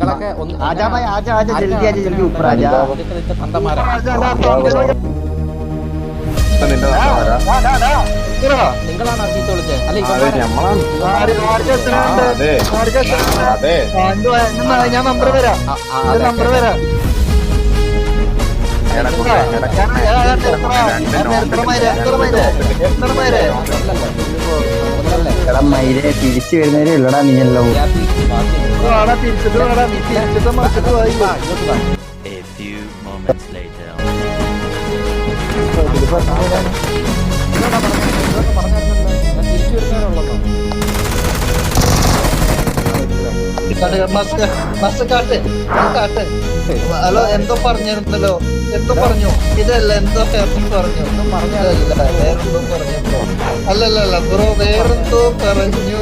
നിങ്ങളൊക്കെ आजा भाई आजा आजा जल्दी ऊपर आजा നിങ്ങളാണ് അസീത്ത് വിളിച്ചത് അല്ല ഞാൻ നമ്പർ വരാം നമ്പർ വരാം എടാ മയിലെ തിരിച്ചു വരുന്നവരെ ഉള്ളടാ നീ എല്ലാം തിരിച്ചിട്ട് മറിച്ചിട്ട് A few moments later. Hello എന്തോ പറഞ്ഞിരുന്നല്ലോ എന്തോ പറഞ്ഞു ഇതല്ല എന്തോ പറഞ്ഞു വേറെന്തോ പറഞ്ഞു അല്ലല്ല ബ്രോ വേറെന്തോ പറഞ്ഞു